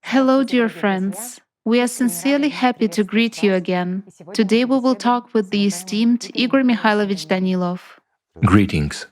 Hello, dear friends. We are sincerely happy to greet you again. Today we will talk with the esteemed Igor Mikhailovich Danilov. Greetings.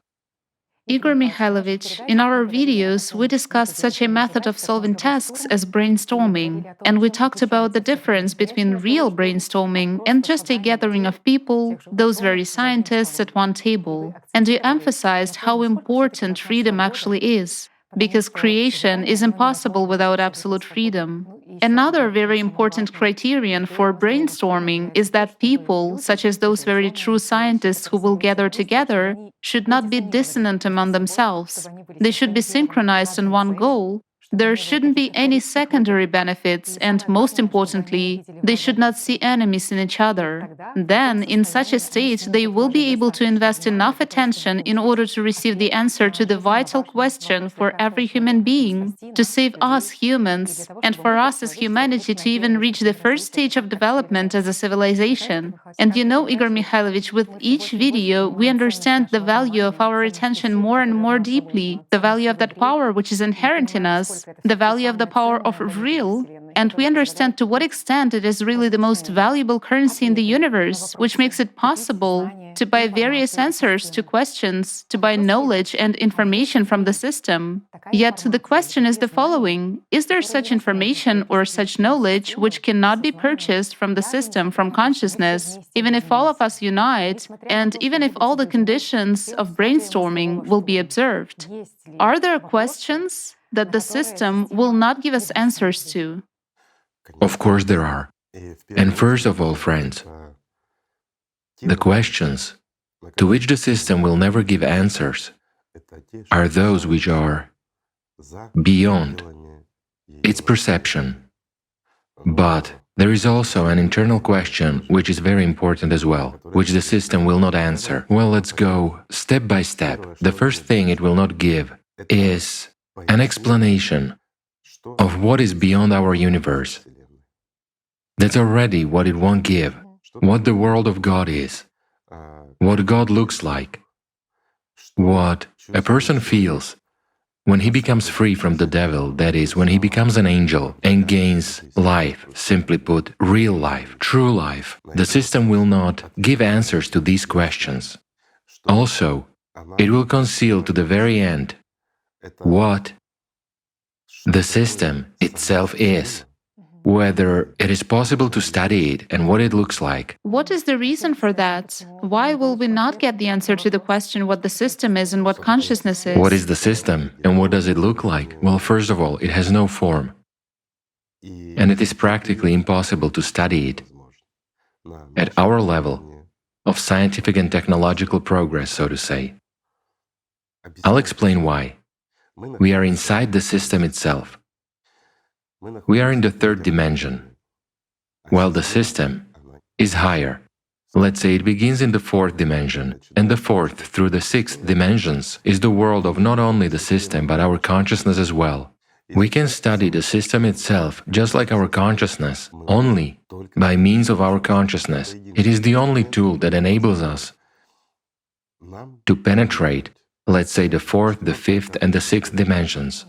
Igor Mikhailovich, in our videos, we discussed such a method of solving tasks as brainstorming, and we talked about the difference between real brainstorming and just a gathering of people, those very scientists at one table. And you emphasized how important freedom actually is, because creation is impossible without absolute freedom. Another very important criterion for brainstorming is that people, such as those very true scientists who will gather together, should not be dissonant among themselves. They should be synchronized on one goal. There shouldn't be any secondary benefits, and most importantly, they should not see enemies in each other. Then, in such a state, they will be able to invest enough attention in order to receive the answer to the vital question for every human being, to save us humans, and for us as humanity to even reach the first stage of development as a civilization. And you know, Igor Mikhailovich, with each video, we understand the value of our attention more and more deeply, the value of that power which is inherent in us, the value of the power of real, and we understand to what extent it is really the most valuable currency in the universe, which makes it possible to buy various answers to questions, to buy knowledge and information from the system. Yet the question is the following: is there such information or such knowledge which cannot be purchased from the system, from consciousness, even if all of us unite, and even if all the conditions of brainstorming will be observed? Are there questions that the system will not give us answers to? Of course there are. And first of all, friends, the questions to which the system will never give answers are those which are beyond its perception. But there is also an internal question which is very important as well, which the system will not answer. Well, let's go step by step. The first thing it will not give is an explanation of what is beyond our universe. That's already what it won't give, what the world of God is, what God looks like, what a person feels when he becomes free from the devil, that is, when he becomes an angel and gains life, simply put, real life, true life. The system will not give answers to these questions. Also, it will conceal to the very end what the system itself is, whether it is possible to study it and what it looks like. What is the reason for that? Why will we not get the answer to the question what the system is and what consciousness is? What is the system and what does it look like? Well, first of all, it has no form, and it is practically impossible to study it at our level of scientific and technological progress, so to say. I'll explain why. We are inside the system itself. We are in the third dimension, while the system is higher. Let's say it begins in the fourth dimension, and the fourth through the sixth dimensions is the world of not only the system but our consciousness as well. We can study the system itself just like our consciousness, only by means of our consciousness. It is the only tool that enables us to penetrate, let's say, the fourth, the fifth, and the sixth dimensions.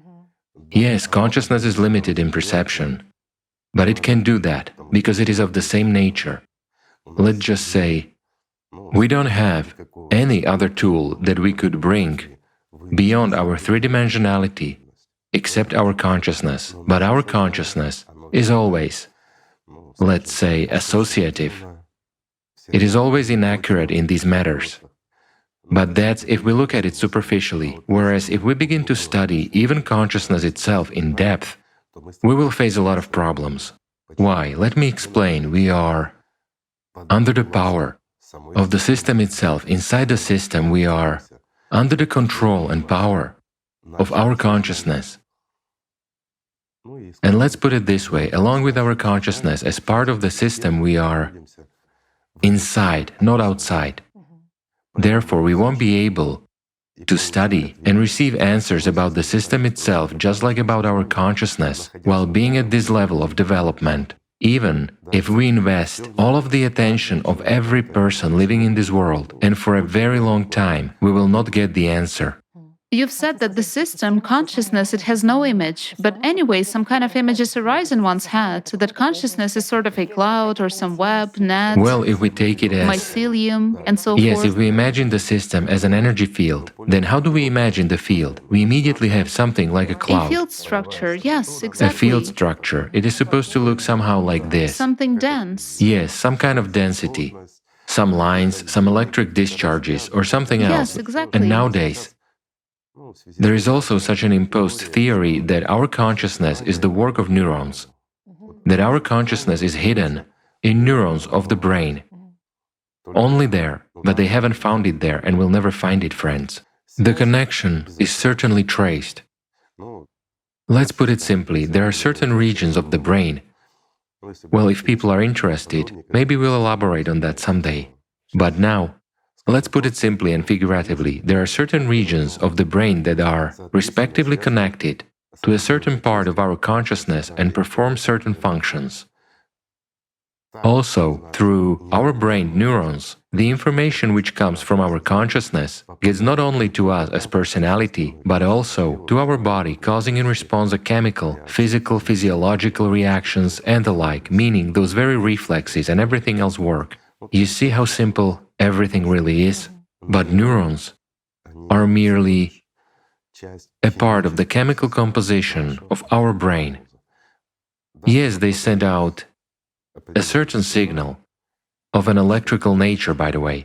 Yes, consciousness is limited in perception, but it can do that because it is of the same nature. Let's just say, we don't have any other tool that we could bring beyond our three-dimensionality except our consciousness. But our consciousness is always, let's say, associative. It is always inaccurate in these matters. But that's if we look at it superficially, whereas if we begin to study even consciousness itself in depth, we will face a lot of problems. Why? Let me explain. We are under the power of the system itself. Inside the system, we are under the control and power of our consciousness. And let's put it this way, along with our consciousness, as part of the system, we are inside, not outside. Therefore, we won't be able to study and receive answers about the system itself just like about our consciousness while being at this level of development. Even if we invest all of the attention of every person living in this world, and for a very long time, we will not get the answer. You've said that the system, consciousness, it has no image, but anyway, some kind of images arise in one's head, that consciousness is sort of a cloud or some web, net, Well, if we take it as... mycelium, and so Yes, forth. if we imagine the system as an energy field, then how do we imagine the field? We immediately have something like a A cloud. field structure, yes, A exactly. field structure. It is supposed to look somehow like this. Something dense. Yes, some kind of density. Some lines, some electric discharges, or something else. Yes, exactly. And nowadays, there is also such an imposed theory that our consciousness is the work of neurons, that our consciousness is hidden in neurons of the brain. Only there, but they haven't found it there and will never find it, friends. The connection is certainly traced. Let's put it simply, there are certain regions of the brain. Well, if people are interested, maybe we'll elaborate on that someday. But now, let's put it simply and figuratively, there are certain regions of the brain that are, respectively, connected to a certain part of our consciousness and perform certain functions. Also, through our brain neurons, the information which comes from our consciousness gets not only to us as personality, but also to our body, causing in response a chemical, physical, physiological reactions and the like, meaning those very reflexes and everything else work. You see how simple everything really is? But neurons are merely a part of the chemical composition of our brain. Yes, they send out a certain signal of an electrical nature, by the way.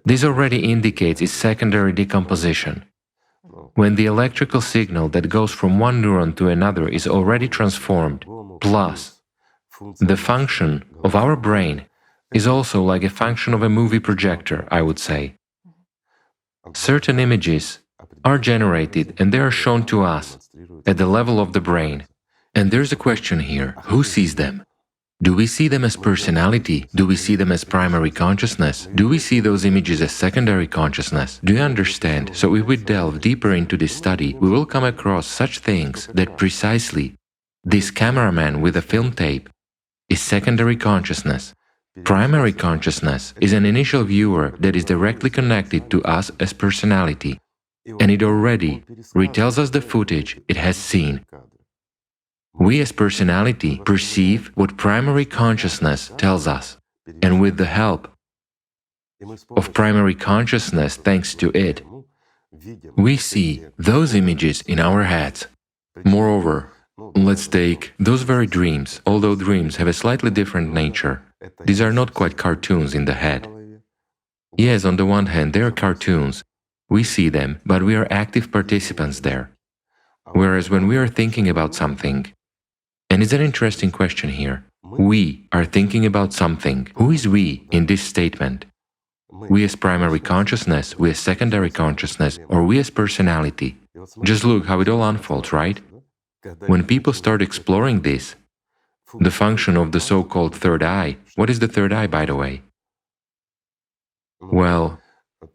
This already indicates its secondary decomposition. When the electrical signal that goes from one neuron to another is already transformed, plus the function of our brain is also like a function of a movie projector, I would say. Certain images are generated and they are shown to us at the level of the brain. And there's a question here, who sees them? Do we see them as personality? Do we see them as primary consciousness? Do we see those images as secondary consciousness? Do you understand? So if we delve deeper into this study, we will come across such things that precisely this cameraman with a film tape is secondary consciousness. Primary consciousness is an initial viewer that is directly connected to us as personality, and it already retells us the footage it has seen. We as personality perceive what primary consciousness tells us, and with the help of primary consciousness, thanks to it, we see those images in our heads. Moreover, let's take those very dreams, although dreams have a slightly different nature. These are not quite cartoons in the head. Yes, on the one hand, they are cartoons. We see them, but we are active participants there. Whereas when we are thinking about something, and it's an interesting question here, we are thinking about something. Who is we in this statement? We as primary consciousness, we as secondary consciousness, or we as personality? Just look how it all unfolds, right? When people start exploring this, the function of the so-called third eye, what is the third eye, by the way? Well,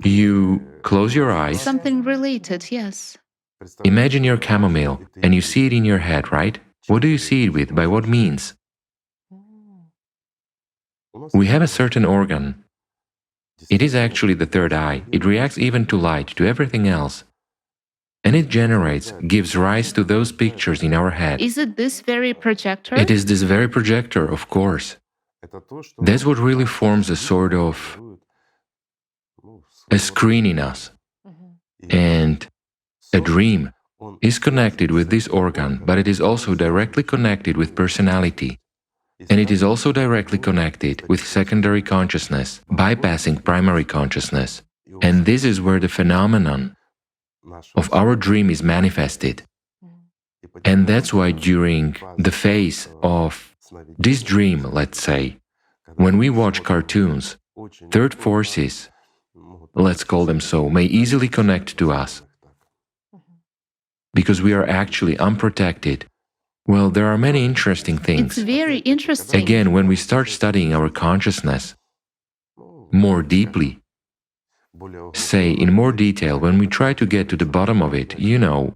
you close your eyes, Something related, yes. imagine your chamomile, and you see it in your head, right? What do you see it with? By what means? We have a certain organ. It is actually the third eye. It reacts even to light, to everything else. And it generates, gives rise to those pictures in our head. Is it this very projector? It is this very projector, of course. That's what really forms a sort of a screen in us. And a dream is connected with this organ, but it is also directly connected with personality. And it is also directly connected with secondary consciousness, bypassing primary consciousness. And this is where the phenomenon of our dream is manifested. And that's why during the phase of this dream, let's say, when we watch cartoons, third forces, let's call them so, may easily connect to us, because we are actually unprotected. Well, there are many interesting things. It's very interesting. Again, when we start studying our consciousness more deeply, say in more detail, when we try to get to the bottom of it, you know,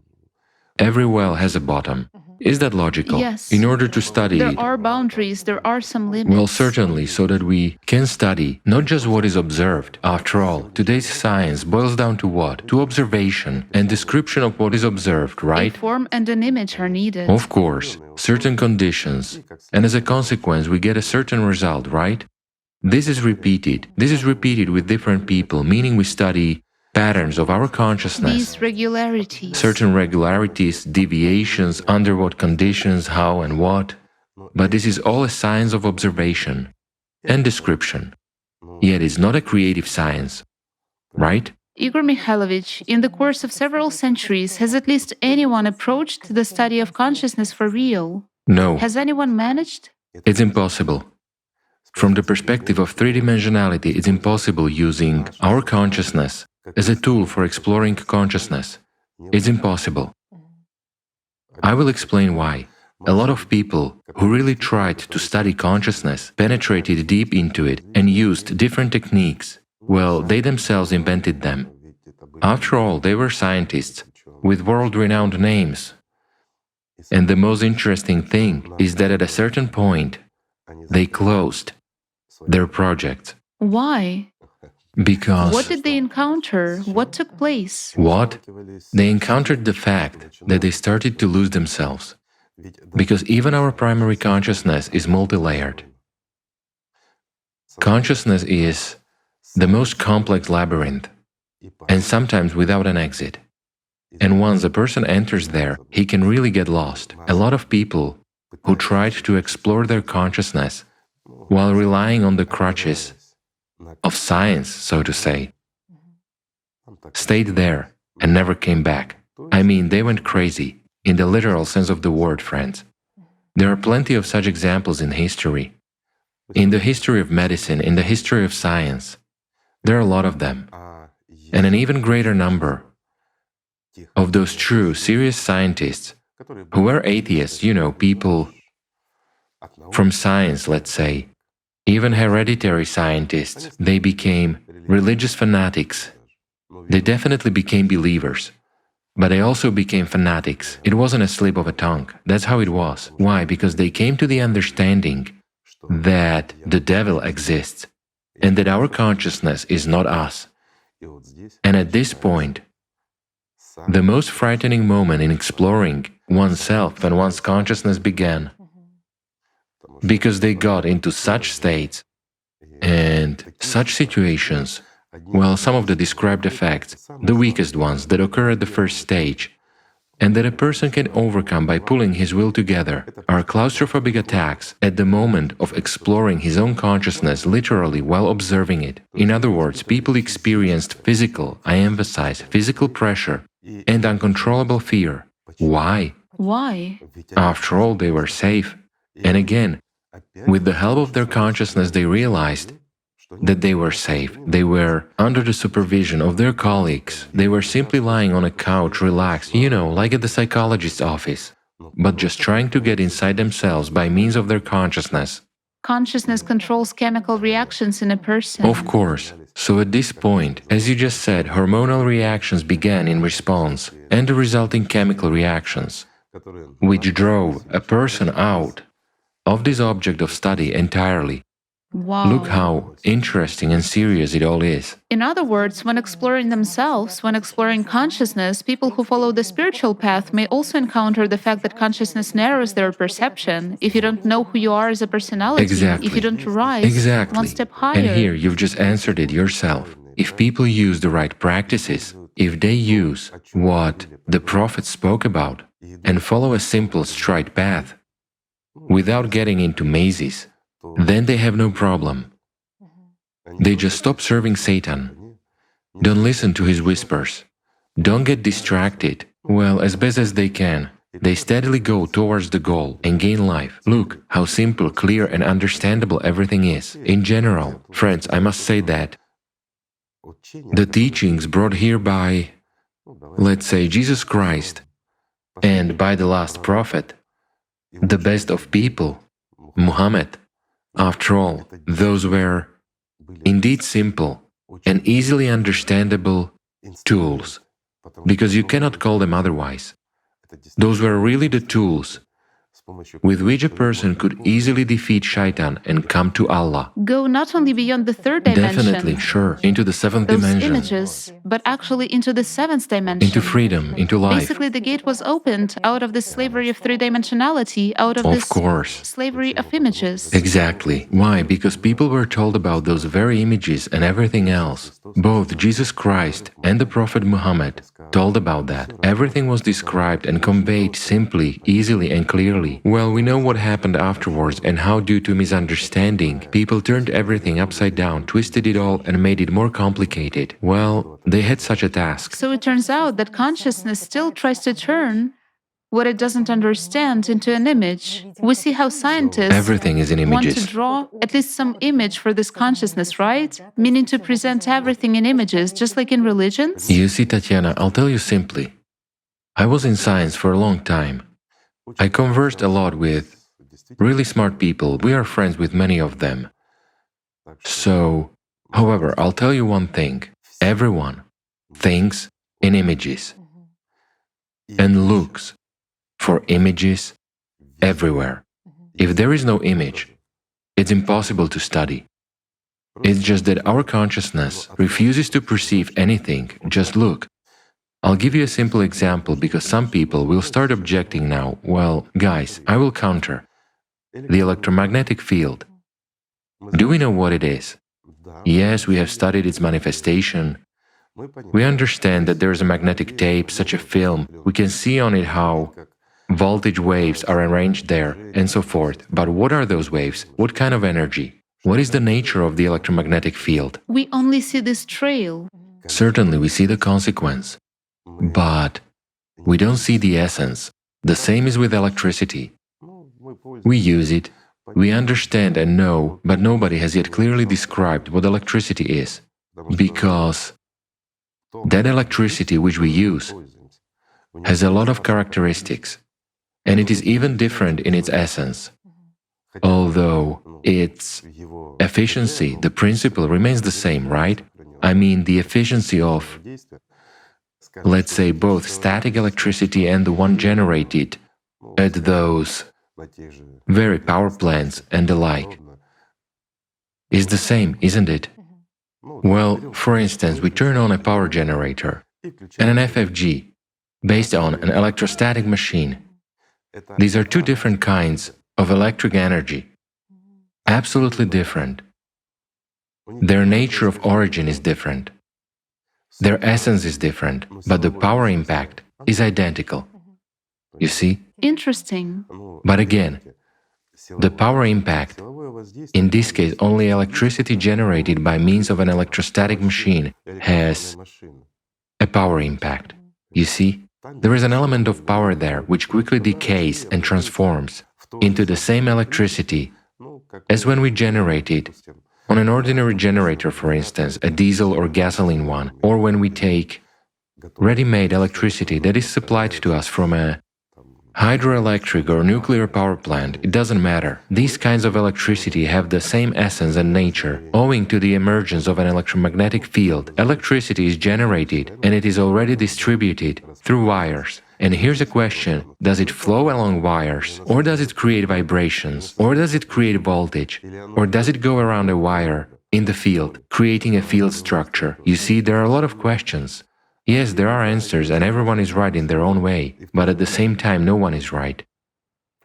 every well has a bottom. Is that logical? Yes. In order to study There it, are boundaries, there are some limits. well, certainly, so that we can study not just what is observed. After all, today's science boils down to what? To observation and description of what is observed, A right? form and an image are needed. Of course, certain conditions, and as a consequence, we get a certain result, right? This is repeated. This is repeated with different people, meaning we study patterns of our consciousness. These regularities. Certain regularities, deviations, under what conditions, how and what. But this is all a science of observation and description. Yet it's not a creative science, right? Igor Mikhailovich, in the course of several centuries, has at least anyone approached the study of consciousness for real? No, Has anyone managed? it's impossible. From the perspective of three-dimensionality, it's impossible using our consciousness as a tool for exploring consciousness. It's impossible. I will explain why. A lot of people who really tried to study consciousness penetrated deep into it and used different techniques. Well, they themselves invented them. After all, they were scientists with world-renowned names. And the most interesting thing is that at a certain point, they closed their projects. Why? Because What did they encounter? What took place? what? They encountered the fact that they started to lose themselves. Because even our primary consciousness is multi-layered. Consciousness is the most complex labyrinth, and sometimes without an exit. And once a person enters there, he can really get lost. A lot of people who tried to explore their consciousness while relying on the crutches of science, so to say, stayed there and never came back. I mean, they went crazy, in the literal sense of the word, friends. There are plenty of such examples in history. In the history of medicine, in the history of science, there are a lot of them. And an even greater number of those true, serious scientists who were atheists, people from science, let's say, even hereditary scientists, they became religious fanatics. They definitely became believers, but they also became fanatics. It wasn't a slip of a tongue. That's how it was. Why? Because they came to the understanding that the devil exists and that our consciousness is not us. And at this point, the most frightening moment in exploring oneself and one's consciousness began. Because they got into such states and such situations, well, some of the described effects, the weakest ones that occur at the first stage, and that a person can overcome by pulling his will together, are claustrophobic attacks at the moment of exploring his own consciousness literally while observing it. In other words, people experienced physical, I emphasize, physical pressure and uncontrollable fear. Why? Why? After all, they were safe. And again, with the help of their consciousness, they realized that they were safe. They were under the supervision of their colleagues. They were simply lying on a couch, relaxed, like at the psychologist's office, but just trying to get inside themselves by means of their consciousness. Consciousness controls chemical reactions in a person. Of course. So at this point, as you just said, hormonal reactions began in response, and the resulting chemical reactions, which drove a person out of this object of study entirely. Wow. Look how interesting and serious it all is. In other words, when exploring themselves, when exploring consciousness, people who follow the spiritual path may also encounter the fact that consciousness narrows their perception. If you don't know who you are as a personality, Exactly. if you don't rise one step higher. And here you've just answered it yourself. If people use the right practices, if they use what the Prophet spoke about and follow a simple straight path, without getting into mazes, then they have no problem. They just stop serving Satan. Don't listen to his whispers. Don't get distracted. Well, as best as they can, they steadily go towards the goal and gain life. Look how simple, clear and understandable everything is. In general, friends, I must say that the teachings brought here by, let's say, Jesus Christ, and by the last prophet, the best of people, Muhammad. After all, those were indeed simple and easily understandable tools, because you cannot call them otherwise. Those were really the tools with which a person could easily defeat Shaitan and come to Allah. Go not only beyond the third dimension, Definitely, sure, into the seventh those dimension, images, but actually into the seventh dimension. into freedom, into life. Basically, the gate was opened out of the slavery of three-dimensionality, out of Of this course. slavery of images. Exactly. Why? Because people were told about those very images and everything else. Both Jesus Christ and the Prophet Muhammad told about that. Everything was described and conveyed simply, easily and clearly. Well, we know what happened afterwards and how, due to misunderstanding, people turned everything upside down, twisted it all and made it more complicated. Well, they had such a task. So it turns out that consciousness still tries to turn what it doesn't understand into an image. We see how scientists Everything is in want to images. draw at least some image for this consciousness, right? Meaning to present everything in images, just like in religions. You see, Tatiana, I'll tell you simply. I was in science for a long time. I conversed a lot with really smart people. We are friends with many of them. So, however, I'll tell you one thing. Everyone thinks in images and looks for images everywhere. If there is no image, it's impossible to study. It's just that our consciousness refuses to perceive anything, just look. I'll give you a simple example because some people will start objecting now. Well, guys, I will counter. The electromagnetic field. Do we know what it is? Yes, we have studied its manifestation. We understand that there is a magnetic tape, such a film. We can see on it how voltage waves are arranged there, and so forth. But what are those waves? What kind of energy? What is the nature of the electromagnetic field? We only see this trail. Certainly, we see the consequence. But we don't see the essence. The same is with electricity. We use it, we understand and know, but nobody has yet clearly described what electricity is. Because that electricity which we use has a lot of characteristics, and it is even different in its essence. Although its efficiency, the principle remains the same, right? I mean the efficiency of, let's say, both static electricity and the one generated at those very power plants and the like is the same, isn't it? Well, for instance, we turn on a power generator and an FFG based on an electrostatic machine. These are two different kinds of electric energy, absolutely different. Their nature of origin is different. Their essence is different, but the power impact is identical. You see? Interesting. But again, the power impact, in this case only electricity generated by means of an electrostatic machine, has a power impact. You see? There is an element of power there which quickly decays and transforms into the same electricity as when we generate it on an ordinary generator, for instance, a diesel or gasoline one, or when we take ready-made electricity that is supplied to us from a hydroelectric or nuclear power plant. It doesn't matter. These kinds of electricity have the same essence and nature. Owing to the emergence of an electromagnetic field, electricity is generated and it is already distributed through wires. And here's a question: does it flow along wires? Or does it create vibrations? Or does it create voltage? Or does it go around a wire in the field, creating a field structure? You see, there are a lot of questions. Yes, there are answers and everyone is right in their own way, but at the same time no one is right.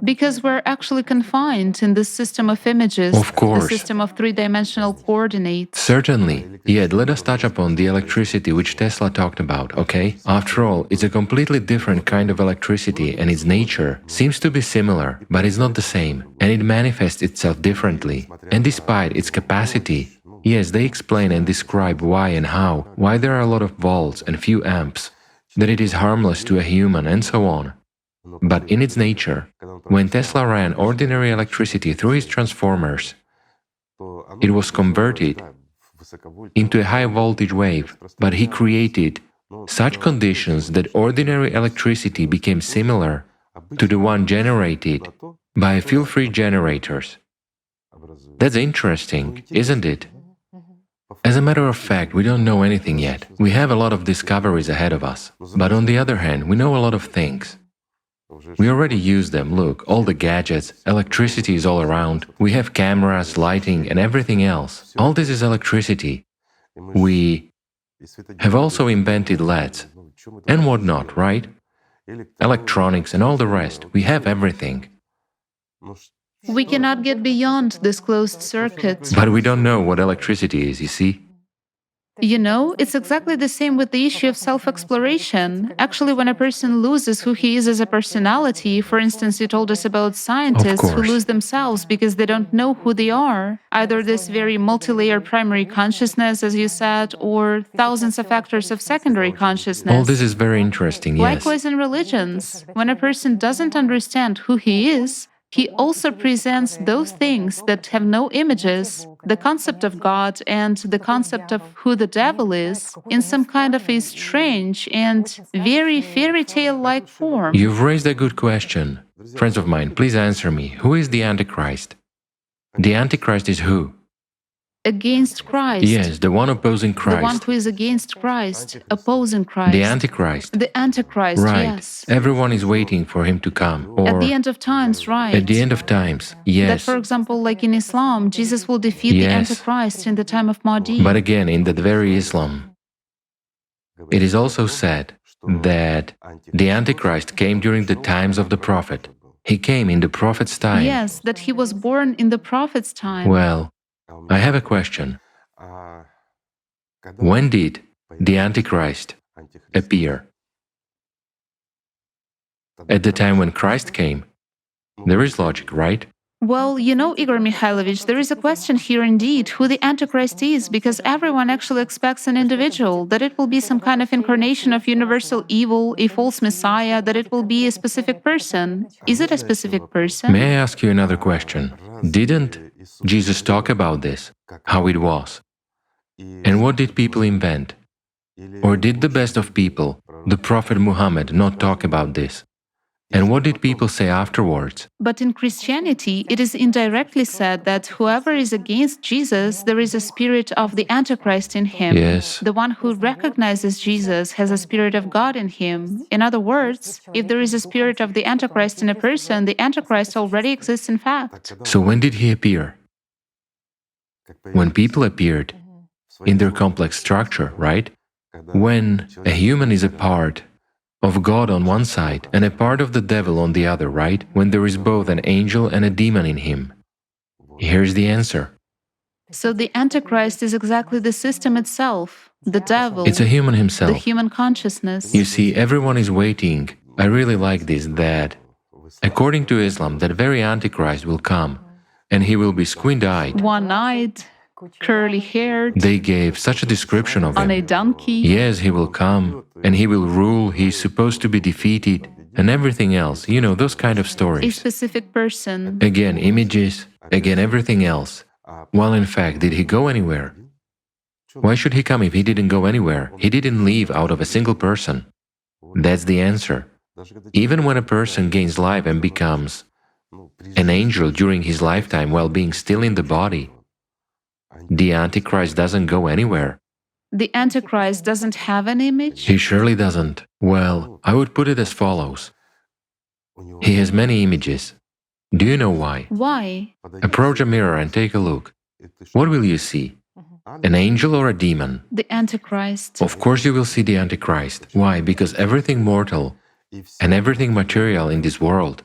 Because we're actually confined in this system of images, Of course. the system of three-dimensional coordinates. Certainly. Yet let us touch upon the electricity which Tesla talked about, okay? After all, it's a completely different kind of electricity and its nature seems to be similar, but it's not the same, and it manifests itself differently. And despite its capacity, yes, they explain and describe why and how, why there are a lot of volts and few amps, that it is harmless to a human and so on. But in its nature, when Tesla ran ordinary electricity through his transformers, it was converted into a high voltage wave, but he created such conditions that ordinary electricity became similar to the one generated by fuel-free generators. That's interesting, isn't it? As a matter of fact, we don't know anything yet. We have a lot of discoveries ahead of us. But on the other hand, we know a lot of things. We already use them. Look, all the gadgets, electricity is all around. We have cameras, lighting, and everything else. All this is electricity. We have also invented LEDs and whatnot, right? Electronics and all the rest. We have everything. We cannot get beyond this closed circuit. But we don't know what electricity is, you see? You know, it's exactly the same with the issue of self exploration. Actually, when a person loses who he is as a personality, for instance, you told us about scientists who course. lose themselves because they don't know who they are. Either this very multi layered primary consciousness, as you said, or thousands of factors of secondary consciousness. All this is very interesting, yes. Likewise, in religions, when a person doesn't understand who he is, he also presents those things that have no images, the concept of God and the concept of who the devil is, in some kind of a strange and very fairy tale like form. You've raised a good question. Friends of mine, please answer me. Who is the Antichrist? The Antichrist is who? Against Christ. Yes, the one opposing The one Christ. who is against Christ, opposing Christ. The Antichrist. The Antichrist, Right. yes. Everyone is waiting for him to come. Or At the end of times, right. at the end of times, That, yes. for example, like in Islam, Jesus will defeat the Yes. Antichrist in the time of Mahdi. But again, in that very Islam, it is also said that the Antichrist came during the times of the Prophet. He came in the Prophet's time. Yes, that he was born in the Prophet's time. Well, I have a question. When did the Antichrist appear? At the time when Christ came? There is logic, right? Well, you know, Igor Mikhailovich, there is a question here indeed who the Antichrist is, because everyone actually expects an individual, that it will be some kind of incarnation of universal evil, a false messiah, that it will be a specific person. Is it a specific person? May I ask you another question? Didn't Jesus talk about this, how it was? And what did people invent? Or did the best of people, the Prophet Muhammad, not talk about this? And what did people say afterwards? But in Christianity, it is indirectly said that whoever is against Jesus, there is a spirit of the Antichrist in him. Yes. The one who recognizes Jesus has a spirit of God in him. In other words, if there is a spirit of the Antichrist in a person, the Antichrist already exists in fact. So when did he appear? When people appeared in their complex structure, right? When a human is a part of God on one side and a part of the devil on the other, right? When there is both an angel and a demon in him. Here's the answer. So the Antichrist is exactly the system itself, the devil, It's a human the himself. human consciousness. You see, everyone is waiting. I really like this, that according to Islam, that very Antichrist will come and he will be squint-eyed. One-eyed, curly-haired, They gave such a description of on a him. donkey. Yes, he will come and he will rule, he is supposed to be defeated, and everything else. You know, those kind of A stories. specific person. Again, images, again, everything else. While in fact, did he go anywhere? Why should he come if he didn't go anywhere? He didn't leave out of a single person. That's the answer. Even when a person gains life and becomes an angel during his lifetime while being still in the body, the Antichrist doesn't go anywhere. The Antichrist doesn't have an image? He surely doesn't. Well, I would put it as follows. He has many images. Do you know why? Why? Approach a mirror and take a look. What will you see? An angel or a demon? The Antichrist. Of course you will see the Antichrist. Why? Because everything mortal and everything material in this world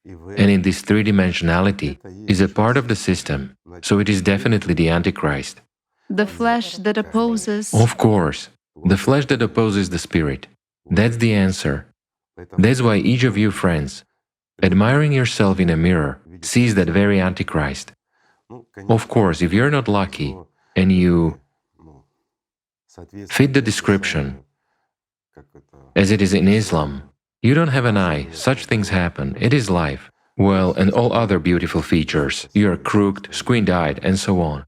and in this three-dimensionality is a part of the system, so it is definitely the Antichrist. The flesh that opposes. Of course, the flesh that opposes the spirit. That's the answer. That's why each of you, friends, admiring yourself in a mirror, sees that very Antichrist. Of course, if you're not lucky and you fit the description as it is in Islam, you don't have an eye, such things happen, it is life. Well, and all other beautiful features, you are crooked, squint-eyed, and so on.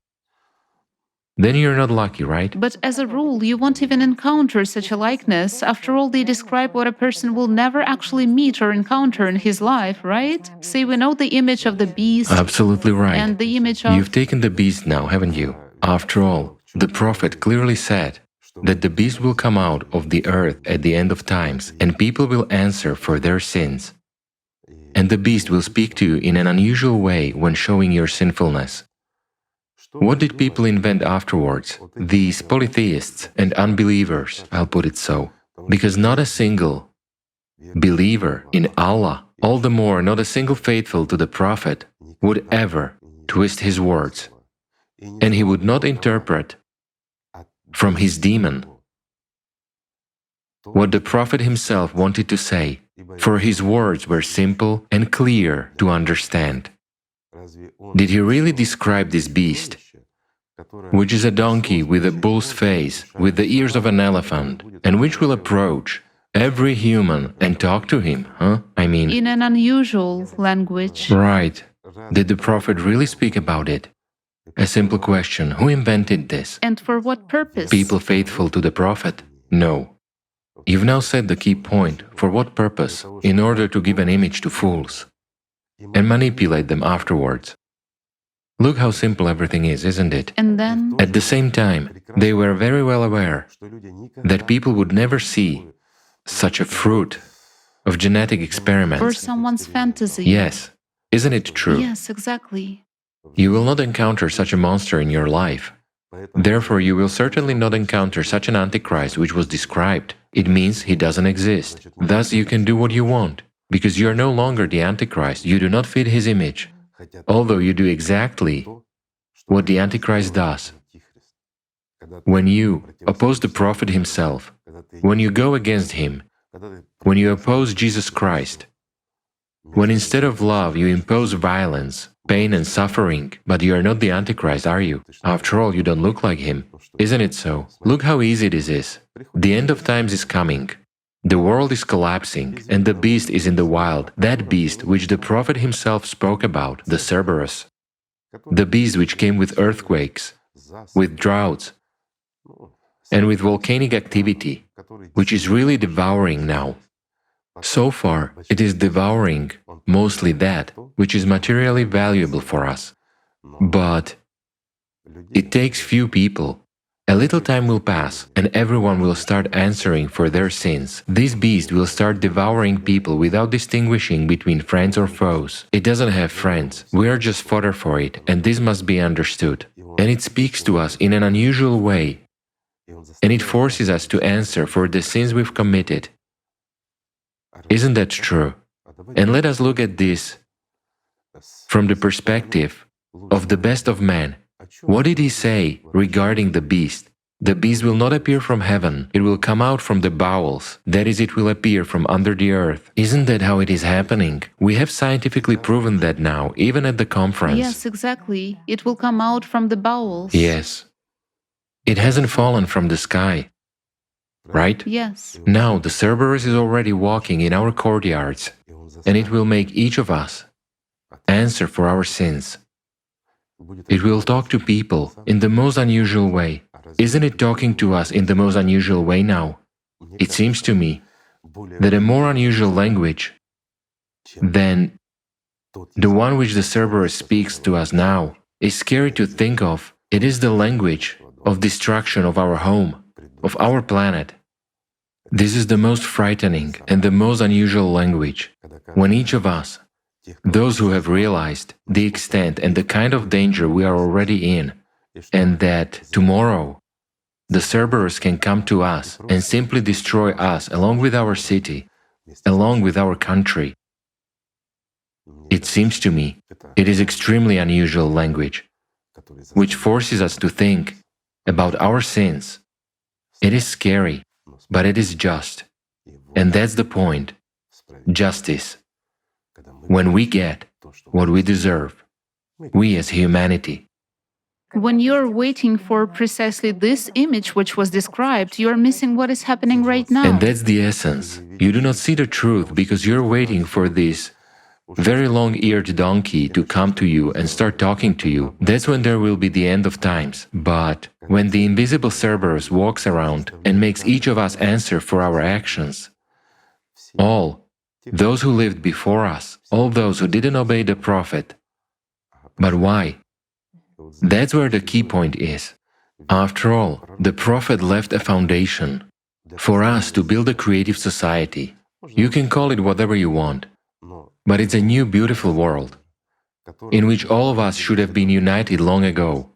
Then you're not lucky, right? But as a rule, you won't even encounter such a likeness. After all, they describe what a person will never actually meet or encounter in his life, right? Say we know the image of the beast Absolutely right. and the image of... You've taken the beast now, haven't you? After all, the prophet clearly said that the beast will come out of the earth at the end of times, and people will answer for their sins. and the beast will speak to you in an unusual way when showing your sinfulness. What did people invent afterwards? These polytheists and unbelievers, I'll put it so. Because not a single believer in Allah, all the more not a single faithful to the Prophet, would ever twist his words, and he would not interpret from his demon what the Prophet himself wanted to say, for his words were simple and clear to understand. Did he really describe this beast, which is a donkey with a bull's face, with the ears of an elephant, and which will approach every human and talk to him, in an unusual language. Right. Did the Prophet really speak about it? A simple question, who invented this? And for what purpose? People faithful to the Prophet? No. You've now said the key point. For what purpose? In order to give an image to fools and manipulate them afterwards. Look how simple everything is, isn't it? And then, At the same time, they were very well aware that people would never see such a fruit of genetic experiments. or someone's fantasy. Yes. Isn't it true? Yes, exactly. You will not encounter such a monster in your life. Therefore, you will certainly not encounter such an Antichrist which was described. It means he doesn't exist. Thus, you can do what you want, because you are no longer the Antichrist. You do not fit his image, although you do exactly what the Antichrist does. When you oppose the Prophet himself, when you go against him, when you oppose Jesus Christ, when instead of love you impose violence, pain and suffering, but you are not the Antichrist, are you? After all, you don't look like him. Isn't it so? Look how easy this is. The end of times is coming. The world is collapsing, and the beast is in the wild, that beast which the Prophet himself spoke about, the Cerberus. The beast which came with earthquakes, with droughts, and with volcanic activity, which is really devouring now. So far, it is devouring mostly that which is materially valuable for us. But it takes few people. A little time will pass, and everyone will start answering for their sins. This beast will start devouring people without distinguishing between friends or foes. It doesn't have friends. We are just fodder for it, and this must be understood. And it speaks to us in an unusual way, and it forces us to answer for the sins we've committed. Isn't that true? And let us look at this from the perspective of the best of men. What did he say regarding the beast? The beast will not appear from heaven, it will come out from the bowels, that is, it will appear from under the earth. Isn't that how it is happening? We have scientifically proven that now, even at the conference. Yes, exactly. It will come out from the bowels. Yes. It hasn't fallen from the sky, right? Yes. Now the Cerberus is already walking in our courtyards, and it will make each of us answer for our sins. It will talk to people in the most unusual way. Isn't it talking to us in the most unusual way now? It seems to me that a more unusual language than the one which the Cerberus speaks to us now is scary to think of. It is the language of destruction of our home, of our planet. This is the most frightening and the most unusual language, when each of us, those who have realized the extent and the kind of danger we are already in, and that tomorrow the Cerberus can come to us and simply destroy us along with our city, along with our country. It seems to me it is extremely unusual language, which forces us to think about our sins. It is scary, but it is just. And that's the point. Justice. When we get what we deserve, we as humanity. When you're waiting for precisely this image which was described, you're missing what is happening right now. And that's the essence. You do not see the truth because you're waiting for this very long-eared donkey to come to you and start talking to you. That's when there will be the end of times. But when the invisible Cerberus walks around and makes each of us answer for our actions, all those who lived before us, all those who didn't obey the Prophet. But why? That's where the key point is. After all, the Prophet left a foundation for us to build a creative society. You can call it whatever you want. but it's a new beautiful world in which all of us should have been united long ago.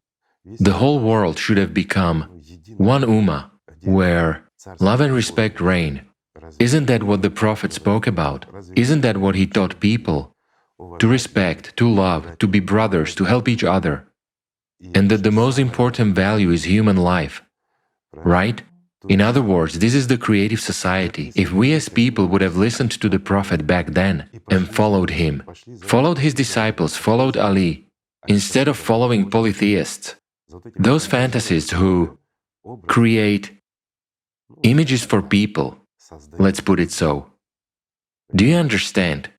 The whole world should have become one Ummah, where love and respect reign. Isn't that what the Prophet spoke about? Isn't that what he taught people? To respect, to love, to be brothers, to help each other. And that the most important value is human life, right? In other words, this is the creative society. If we as people would have listened to the Prophet back then and followed him, followed his disciples, followed Ali, instead of following polytheists, those fantasists who create images for people, let's put it so. Do you understand?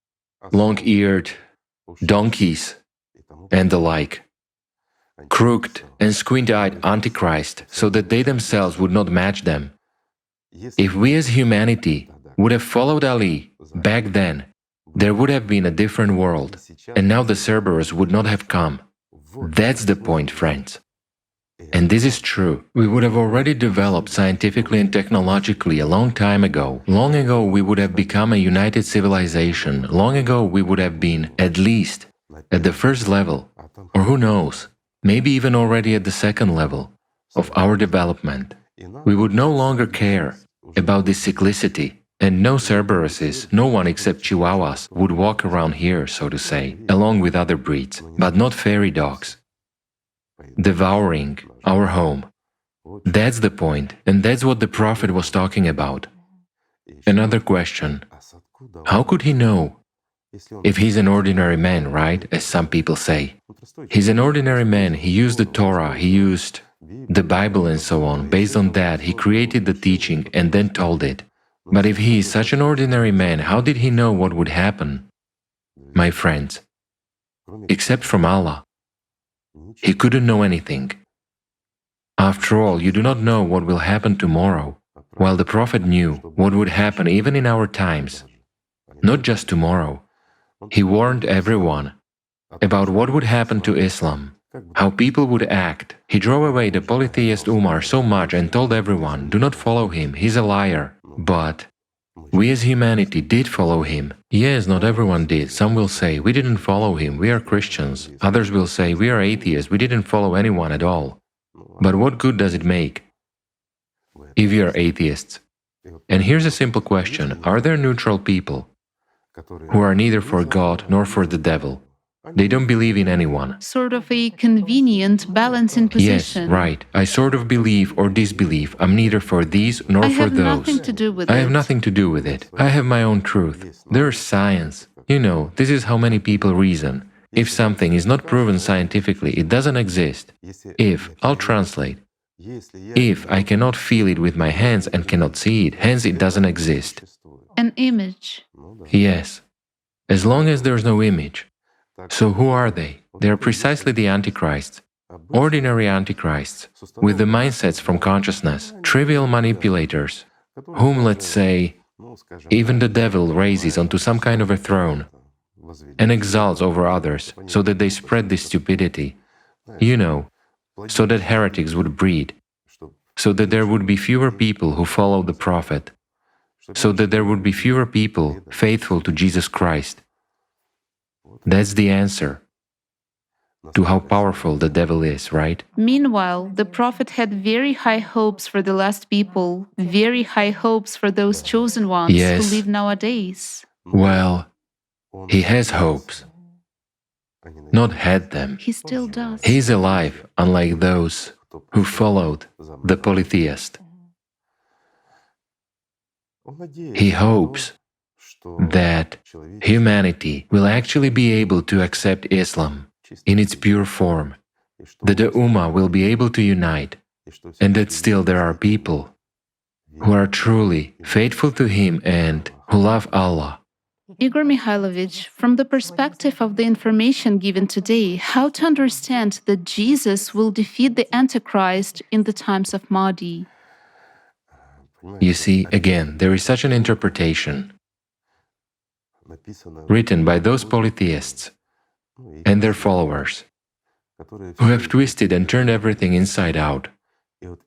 Long-eared donkeys and the like. Crooked and squint-eyed Antichrist, so that they themselves would not match them. If we as humanity would have followed Ali back then, there would have been a different world, and now the Cerberus would not have come. That's the point, friends. And this is true. We would have already developed scientifically and technologically a long time ago. Long ago we would have become a united civilization. Long ago we would have been, at least, at the first level, or who knows, maybe even already at the second level of our development. We would no longer care about this cyclicity, and no Cerberuses, no one except Chihuahuas would walk around here, so to say, along with other breeds, but not fairy dogs, devouring our home. That's the point, and that's what the Prophet was talking about. Another question: how could he know? If he's an ordinary man, right, as some people say. He's an ordinary man, he used the Torah, he used the Bible and so on. Based on that, he created the teaching and then told it. But if he is such an ordinary man, how did he know what would happen? My friends, except from Allah, he couldn't know anything. After all, you do not know what will happen tomorrow, while the Prophet knew what would happen even in our times, not just tomorrow. He warned everyone about what would happen to Islam, how people would act. He drove away the polytheist Umar so much and told everyone, do not follow him, he's a liar. But we as humanity did follow him. Yes, not everyone did. Some will say, we didn't follow him, we are Christians. Others will say, we are atheists, we didn't follow anyone at all. But what good does it make if you are atheists? And here's a simple question, are there neutral people who are neither for God nor for the devil? They don't believe in anyone. Sort of a convenient balancing Yes, position. right. I sort of believe or disbelieve. I'm neither for these nor I for have those. nothing to do with I it. have nothing to do with it. I have my own truth. There's science. You know, this is how many people reason. If something is not proven scientifically, it doesn't exist. If, I'll translate. If I cannot feel it with my hands and cannot see it, hence it doesn't exist. An image. Yes. As long as there's no image. So who are they? They are precisely the antichrists, ordinary antichrists, with the mindsets from consciousness, trivial manipulators, whom, let's say, even the devil raises onto some kind of a throne and exalts over others so that they spread this stupidity, you know, so that heretics would breed, so that there would be fewer people who follow the Prophet, so that there would be fewer people faithful to Jesus Christ. That's the answer to how powerful the devil is, right? Meanwhile, the Prophet had very high hopes for the last people, very high hopes for those chosen ones Yes. who live nowadays. Well, he has hopes, not had them. He still does. He is alive, unlike those who followed the polytheist. He hopes that humanity will actually be able to accept Islam in its pure form, that the Ummah will be able to unite, and that still there are people who are truly faithful to Him and who love Allah. Igor Mikhailovich, from the perspective of the information given today, how to understand that Jesus will defeat the Antichrist in the times of Mahdi? You see, again, there is such an interpretation written by those polytheists and their followers who have twisted and turned everything inside out.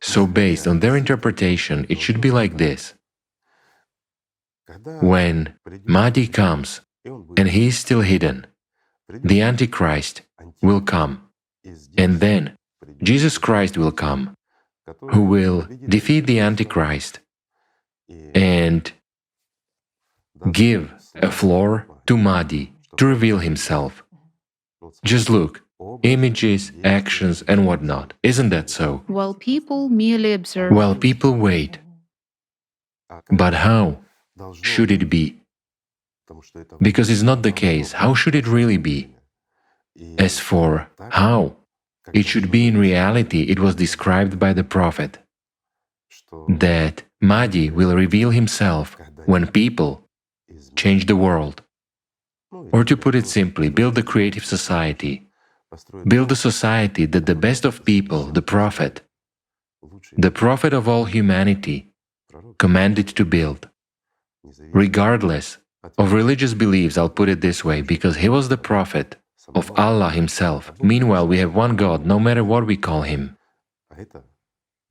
So based on their interpretation, it should be like this. When Mahdi comes, and he is still hidden. The Antichrist will come, and then Jesus Christ will come, who will defeat the Antichrist and give a floor to Mahdi to reveal himself. Just look, images, actions, and whatnot. Isn't that so? While people merely observe. While people wait. But how should it be? Because it's not the case. How should it really be? As for how it should be in reality, it was described by the Prophet that Mahdi will reveal himself when people change the world. Or to put it simply, build a creative society. Build a society that the best of people, the Prophet of all humanity, commanded to build. Regardless of religious beliefs, I'll put it this way, because he was the Prophet of Allah himself. Meanwhile, we have one God, no matter what we call him.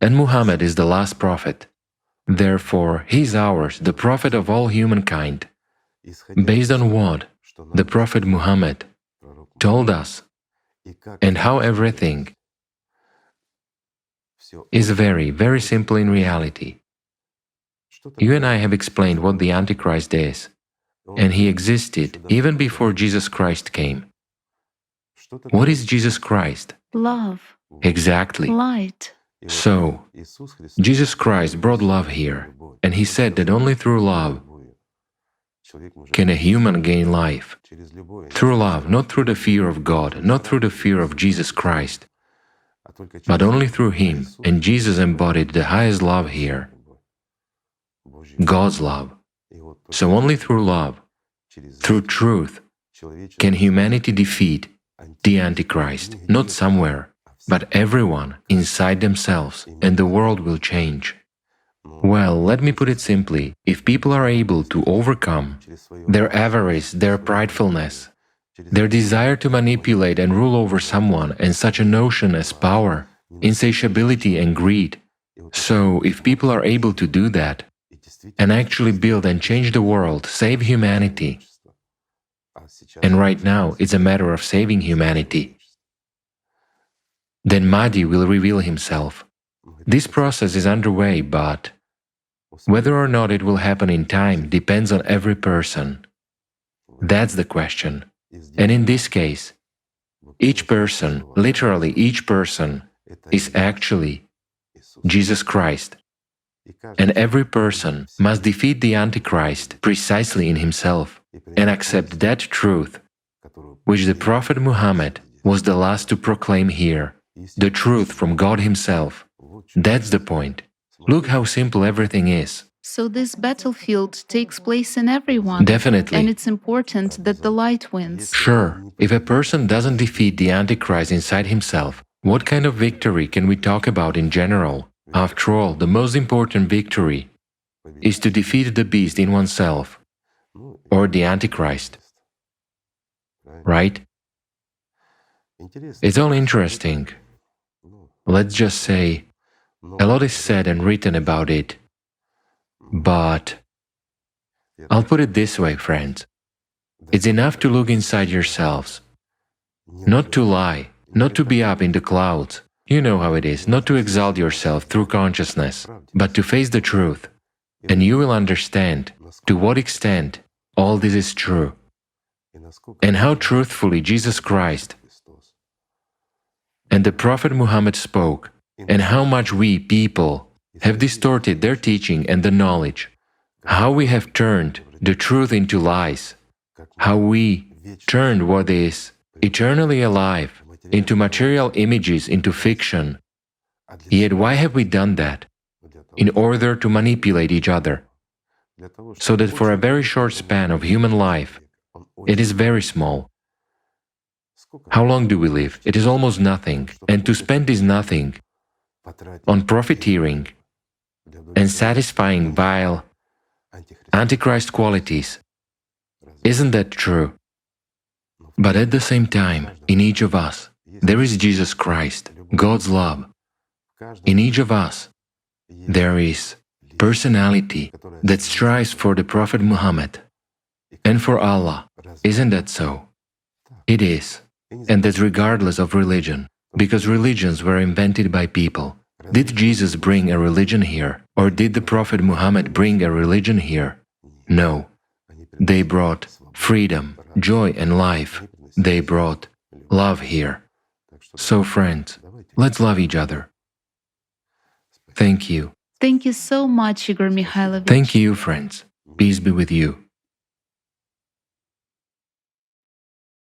And Muhammad is the last prophet. Therefore, he is ours, the Prophet of all humankind. Based on what the Prophet Muhammad told us, and how everything is very, very simple in reality. You and I have explained what the Antichrist is, and he existed even before Jesus Christ came. What is Jesus Christ? Love. Exactly. Light. So, Jesus Christ brought love here, and he said that only through love can a human gain life. Through love, not through the fear of God, not through the fear of Jesus Christ, but only through him. And Jesus embodied the highest love here, God's love. So only through love, through truth, can humanity defeat the Antichrist, not somewhere, but everyone inside themselves, and the world will change. Well, let me put it simply, if people are able to overcome their avarice, their pridefulness, their desire to manipulate and rule over someone, and such a notion as power, insatiability and greed, so if people are able to do that, and actually build and change the world, save humanity, and right now it's a matter of saving humanity, then Mahdi will reveal himself. This process is underway, but whether or not it will happen in time depends on every person. That's the question. And in this case, each person, literally each person, is actually Jesus Christ. And every person must defeat the Antichrist precisely in himself and accept that truth, which the Prophet Muhammad was the last to proclaim here, the truth from God himself. That's the point. Look how simple everything is. So this battlefield takes place in everyone. Definitely. And it's important that the light wins. Sure, if a person doesn't defeat the Antichrist inside himself, what kind of victory can we talk about in general? After all, the most important victory is to defeat the beast in oneself, or the Antichrist. Right? It's all interesting. Let's just say, a lot is said and written about it. But I'll put it this way, friends. It's enough to look inside yourselves. Not to lie, not to be up in the clouds. You know how it is, not to exalt yourself through consciousness, but to face the truth. And you will understand to what extent all this is true, and how truthfully Jesus Christ and the Prophet Muhammad spoke, and how much we, people, have distorted their teaching and the knowledge, how we have turned the truth into lies, how we turned what is eternally alive into material images, into fiction. Yet why have we done that? In order to manipulate each other, so that for a very short span of human life, it is very small. How long do we live? It is almost nothing, and to spend this nothing on profiteering and satisfying vile Antichrist qualities. Isn't that true? But at the same time, in each of us, there is Jesus Christ, God's love. In each of us, there is personality that strives for the Prophet Muhammad and for Allah, Isn't that so? It is. And that's regardless of religion, because religions were invented by people. Did Jesus bring a religion here? Or did the Prophet Muhammad bring a religion here? No. They brought freedom, joy, and life. They brought love here. So, friends, let's love each other. Thank you. Thank you so much, Igor Mikhailovich. Thank you, friends. Peace be with you.